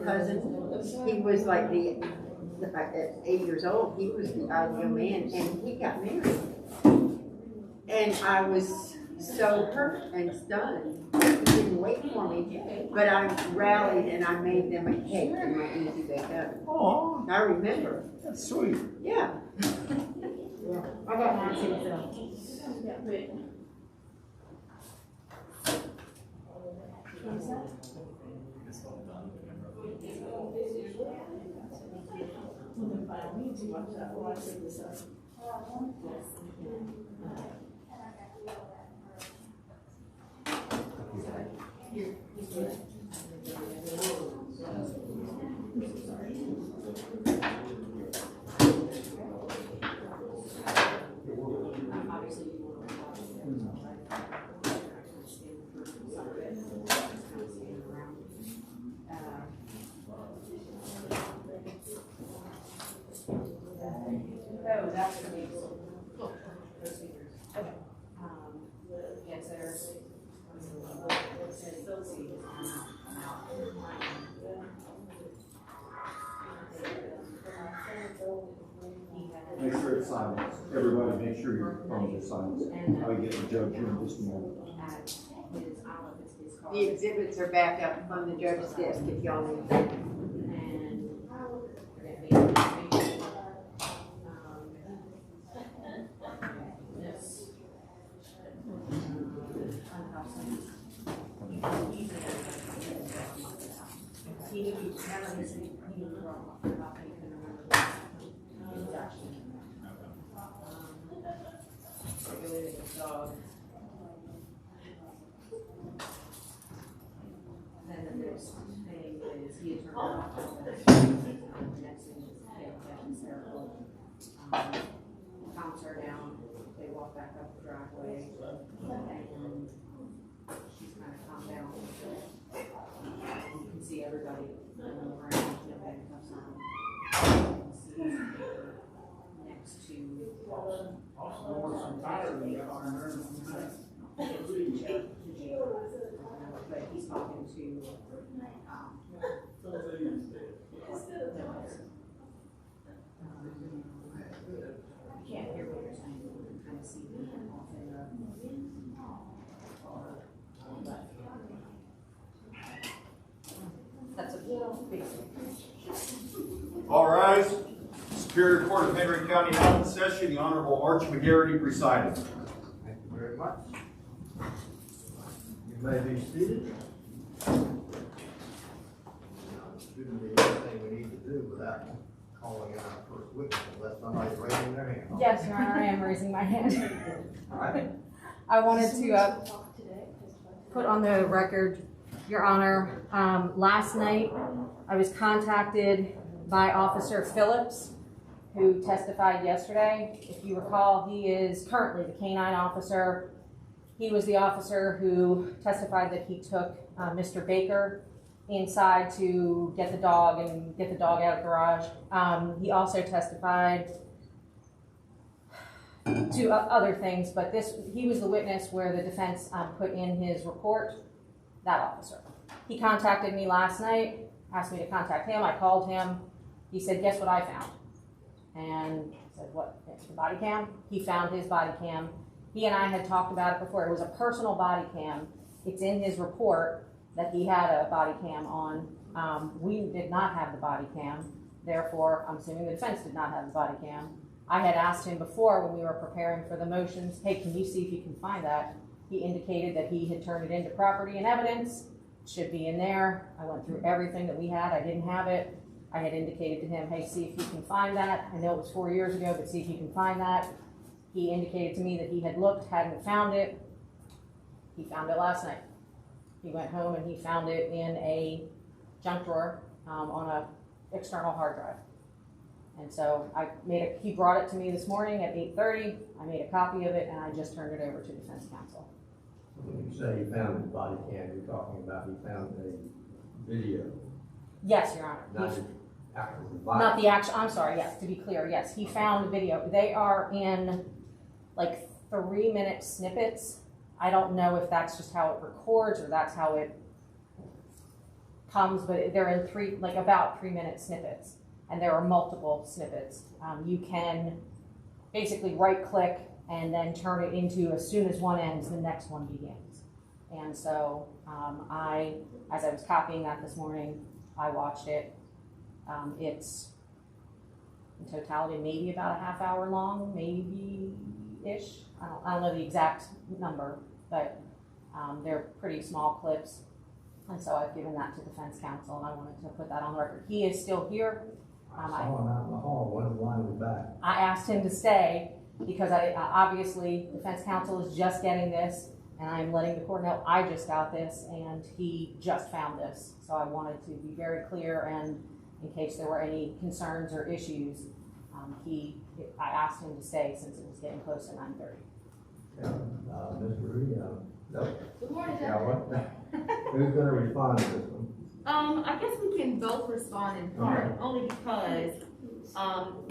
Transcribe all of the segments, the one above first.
cousin, he was like at 8 years old, he was the ideal man, and he got married. And I was so hurt and stunned. He didn't wait for me, but I rallied and I made them a cake in my easy bake oven. Oh, I remember. that's sweet. Yeah. Yeah, I got mine too, so. Oh, that's for me. Okay. Yes, there's. Make sure it's silent. Everybody, make sure your phones are silent. I'll get the judge in just a moment. The exhibits are back up on the judge's desk if y'all need them. Then the next thing is he had turned off. The next thing is he had catching hysterical. Calms her down. They walk back up the driveway. And she's kind of calmed down. You can see everybody around, no handcuffs on. You can see next to. But he's talking to, I can't hear what you're saying, you can kind of see him off in the. That's a big thing. All rise. Superior Court of Henry County now in session. The Honorable Arch McGarity presiding. Thank you very much. You may be seated. Shouldn't be anything we need to do without calling out our first witness unless somebody's raising their hand. Yes, Your Honor, I am raising my hand. All right. I wanted to put on the record, Your Honor, last night I was contacted by Officer Phillips, who testified yesterday. If you recall, he is currently the canine officer. He was the officer who testified that he took Mr. Baker inside to get the dog and get the dog out of the garage. He also testified to other things, but he was the witness where the defense put in his report, that officer. He contacted me last night, asked me to contact him. I called him. He said, guess what I found? And I said, what, the body cam? He found his body cam. He and I had talked about it before. It was a personal body cam. It's in his report that he had a body cam on. We did not have the body cam. Therefore, I'm assuming the defense did not have the body cam. I had asked him before when we were preparing for the motions, hey, can you see if you can find that? He indicated that he had turned it into property and evidence. It should be in there. I went through everything that we had. I didn't have it. I had indicated to him, hey, see if you can find that. I know it was 4 years ago, but see if you can find that. He indicated to me that he had looked, hadn't found it. He found it last night. He went home and he found it in a junk drawer on an external hard drive. And so he brought it to me this morning at 8:30. I made a copy of it and I just turned it over to defense counsel. When you say you found the body cam, you're talking about he found a video. Yes, Your Honor. Not the actual body. Not the actual, I'm sorry, yes, to be clear, yes, he found the video. They are in like 3-minute snippets. I don't know if that's just how it records or that's how it comes, but they're in about 3-minute snippets, and there are multiple snippets. You can basically right-click and then turn it into, as soon as one ends, the next one begins. And so as I was copying that this morning, I watched it. It's in totality maybe about a half hour long, maybe-ish. I don't know the exact number, but they're pretty small clips. And so I've given that to defense counsel, and I wanted to put that on the record. He is still here. I saw him out in the hall, one line was back. I asked him to stay because obviously defense counsel is just getting this, and I'm letting the court know I just got this, and he just found this. So I wanted to be very clear, and in case there were any concerns or issues, I asked him to stay since it was getting close to 9:30. Yeah, Mr. Rudy, no. Good morning, Yeah, Judge. what? Who's gonna respond to this one? I guess we can both respond in part, only because,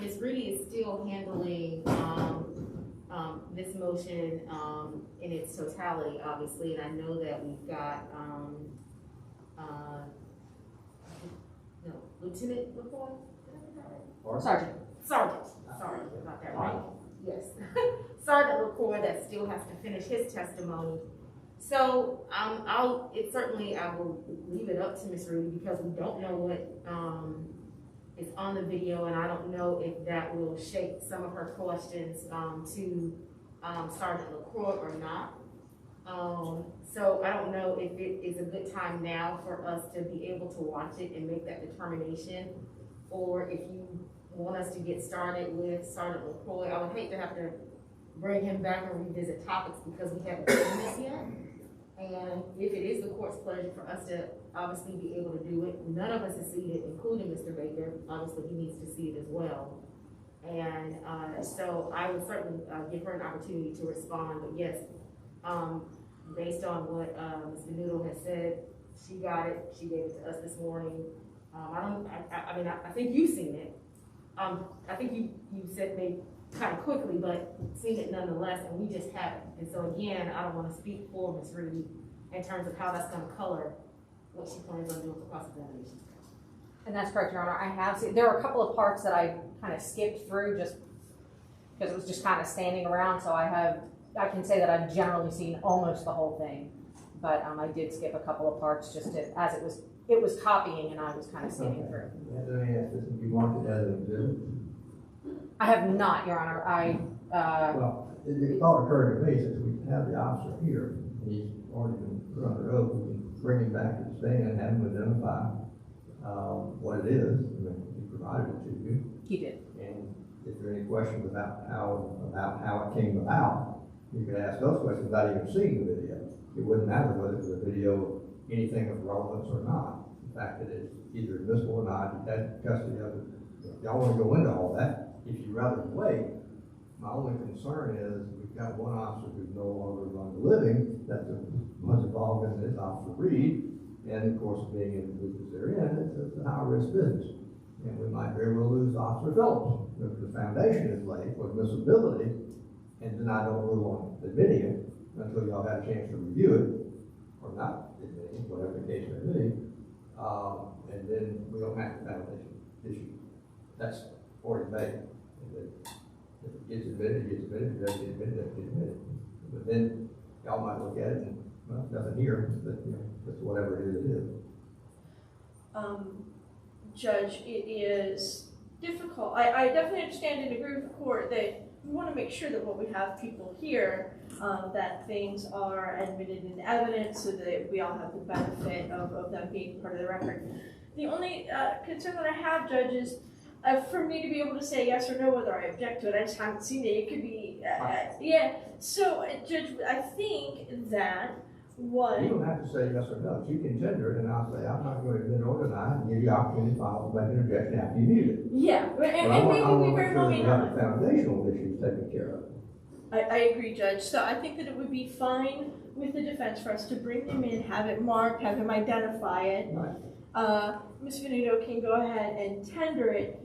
Ms. Rudy is still handling, this motion, in its totality, obviously, and I know that we've got, Lieutenant McCoy? Sergeant. Sergeant, sorry about that, right? Yes. Sergeant McCoy that still has to finish his testimony. So, I will leave it up to Ms. Rudy because we don't know what, is on the video, and I don't know if that will shape some of her questions, to, Sergeant LaCroix or not. So I don't know if it is a good time now for us to be able to watch it and make that determination, or if you want us to get started with Sergeant LaCroix. I would hate to have to bring him back and revisit topics because we haven't done this yet. And if it is the court's pleasure for us to obviously be able to do it, none of us has seen it, including Mr. Baker. Obviously, he needs to see it as well. And so I would certainly give her an opportunity to respond. But yes, based on what Mr. Noodle has said, she got it. She gave it to us this morning. I think you've seen it. I think you said maybe kind of quickly, but seen it nonetheless, and we just haven't. And so again, I don't want to speak for Ms. Rudy in terms of how that's going to color what she plans on doing for cross-examination. And that's correct, Your Honor. I have seen, there are a couple of parts that I kind of skipped through just because it was just kind of standing around. So I can say that I've generally seen almost the whole thing, but I did skip a couple of parts just as it was copying and I was kind of skimming through. Let me ask this, if you want it as an exhibit? I have not, Your Honor. Well, it thought occurred to me, since we have the officer here, he's already been put under oath, we can bring him back to the stand and have him identify what it is. I mean, he provided it to you. He did. And if there are any questions about how it came about, you could ask those questions without even seeing the video. It wouldn't matter whether it was a video of anything of relevance or not. The fact that it's either admissible or not, you had custody of it. If y'all want to go into all that, if you rather wait, my only concern is we've got one officer who's no longer among the living, that's as much involved in this, Officer Reed, and of course, being in the business they're in, it's a high-risk business. And we might very well lose Officer Phillips if the foundation is laid for admissibility, and then I don't rule on admitting it until y'all have a chance to review it, or not admitting it, whatever the case may be, and then we don't have the foundation issue. That's already made. If it gets admitted, it gets admitted. If it doesn't get admitted, it doesn't get admitted. But then y'all might look at it and, well, nothing here, but just whatever it is. Judge, it is difficult. I definitely understand and agree with the court that we want to make sure that when we have people here, that things are admitted in evidence so that we all have the benefit of them being part of the record. The only concern that I have, Judge, is for me to be able to say yes or no whether I object to it. I just haven't seen it. It could be, yeah. So, Judge, I think that what... You don't have to say yes or no. You can tender it, and I'll say, I'm not going to admit or deny, and give you the opportunity to file to make an objection after you view it. Yeah, and maybe we very well may not. The foundational issues taken care of. I agree, Judge. So I think that it would be fine with the defense for us to bring them in, have it marked, have him identify it. Right. Ms. Venuto can go ahead and tender it.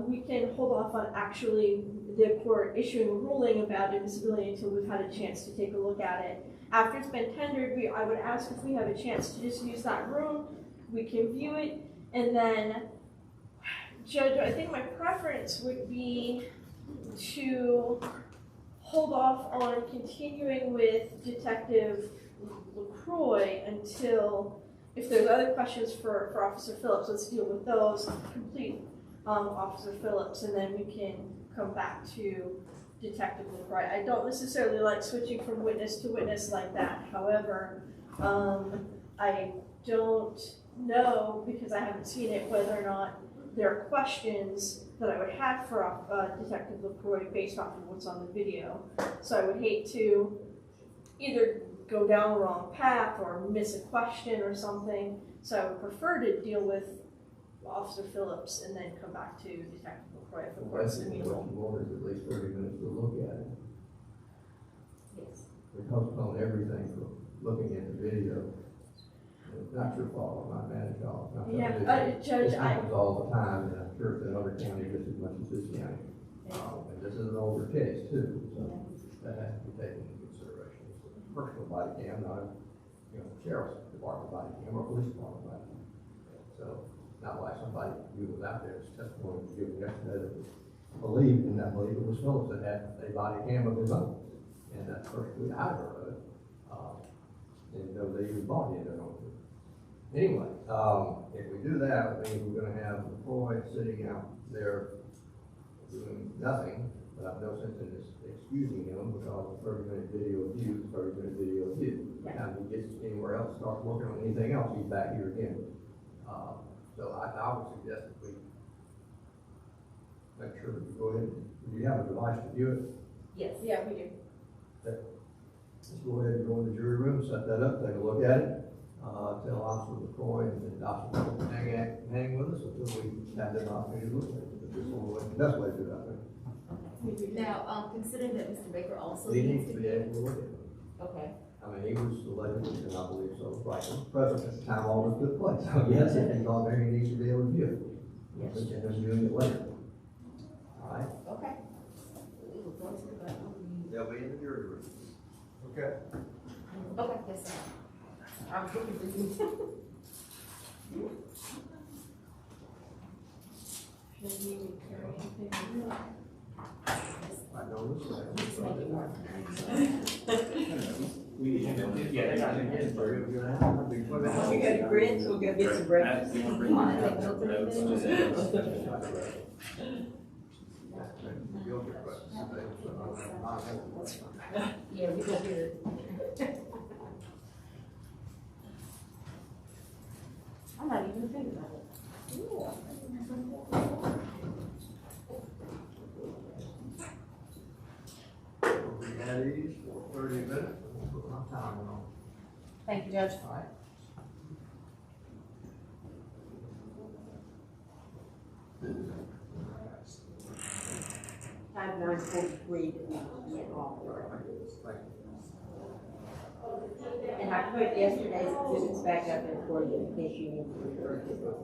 We can hold off on actually the court issuing a ruling about admissibility until we've had a chance to take a look at it. After it's been tendered, I would ask if we have a chance to just use that room we can view it, and then, Judge, I think my preference would be to hold off on continuing with Detective LaCroix until, if there's other questions for Officer Phillips, let's deal with those, complete Officer Phillips, and then we can come back to Detective LaCroix. I don't necessarily like switching from witness to witness like that. However, I don't know, because I haven't seen it, whether or not there are questions that I would have for Detective LaCroix based off of what's on the video. So I would hate to either go down the wrong path or miss a question or something. So I would prefer to deal with Officer Phillips and then come back to Detective LaCroix if the court's Basically, what amenable. you want is at least 30 minutes to look at it. Yes. We postpone everything for looking at the video. It's not your fault, I'm not mad at y'all. It's not your Yeah, business. Judge, This happens all the time, and I'm sure it's in other counties just as much as this county. And this is an older case too, so that has to be taken into consideration. It's a personal body cam, not a, sheriff's department body cam or police department body cam. So, not like somebody who was out there, it's testimony given yesterday that was believed, and I believe it was Phillips that had a body cam of his own. And that's the first we I heard of it. Didn't know they even bought it, I don't know. Anyway, if we do that, it means we're gonna have LaCroix sitting out there doing nothing, but I've no sense in excusing him because a 30-minute video view is 30-minute video view. By the time he gets anywhere else, starts working on anything else, he's back here again. So I would suggest that we make sure that we go ahead, do you have a device to view it? Yes. Yeah, we do. Let's go ahead and go in the jury room, set that up, take a look at it. Tell Officer LaCroix and Officer Phillips to hang with us until we have the opportunity to look at it. This is the best way to do it, I think. Now, considering that Mr. Baker also He needs needs to to be able to look at it. Okay. I mean, he was elected, and I believe so, right, president at the time all this took place. So yes, if he's on there, he needs to be able to view it. Yes. And then viewing it later. All right? Okay. We will go to the button. They'll be in the jury room. Okay. Okay, yes, sir. I'm looking for you. Should we carry anything? I know this way. Just make it work. We got You got grits, we'll go get some breakfast. Come on, take notes of everything. Yeah, we go get it. I'm not even thinking about it. We had these for 30 minutes, and we'll put my timer on. Thank you, Judge. All right? Time 9:43 that we get off. Thank you. And I put yesterday's exhibits back up in for you in case you need to refer to them.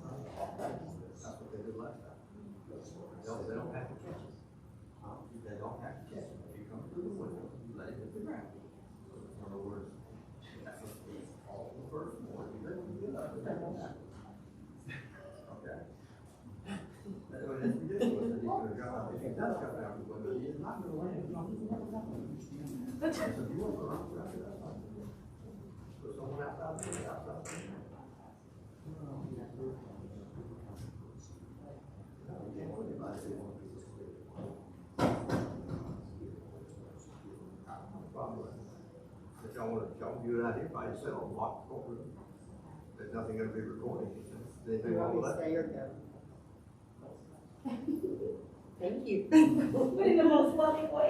That's what they did last time. No, they don't have to check it. They don't have to check it. You come through the window, you let it hit the ground. In other words, that's what it's all the first floor. You let it get up, it doesn't happen. Okay? That's what it's ridiculous. That he's gonna jump out. If he does jump out the window, he is not gonna land. He's not gonna happen. So if you want to run around, that's fine. So someone outside there, outside there. If y'all do it out here by yourself, lock the courtroom, there's nothing gonna be recorded. Do Anything you wrong want me with to that? stay or go? Thank you. But in the most loving way.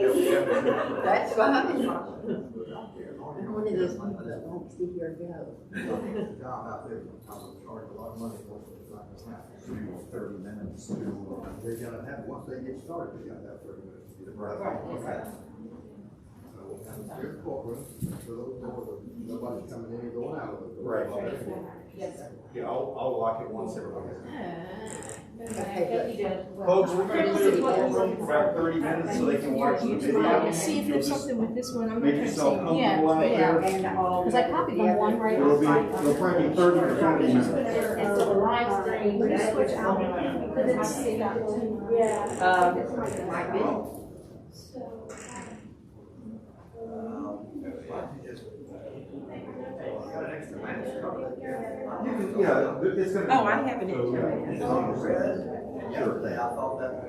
That's fine. I'm one of those people that won't stay here or go. The job out there, I would charge a lot of money for it, it's not gonna happen. 30 minutes to, They're gonna have, once they get started, they gotta have 30 minutes to get it right. Right. So we'll have a clear courtroom, so those doors, nobody's coming in and going out of it. Right. Yes, sir. yeah, I'll lock it once everybody. Okay, good. Folks, we're gonna clear the courtroom for about 30 minutes so they can watch the video. See if there's something with this one, I'm Make not yourself trying to say. comfortable out Yeah, there. and all. Because I copied the one right It'll be, outside. it'll probably be 30 or 40 minutes. And so the live stream. Will you switch out? Because it's sitting out. Yeah. Might be. Yeah, it's gonna. Oh, I have an internet. Sure, I thought that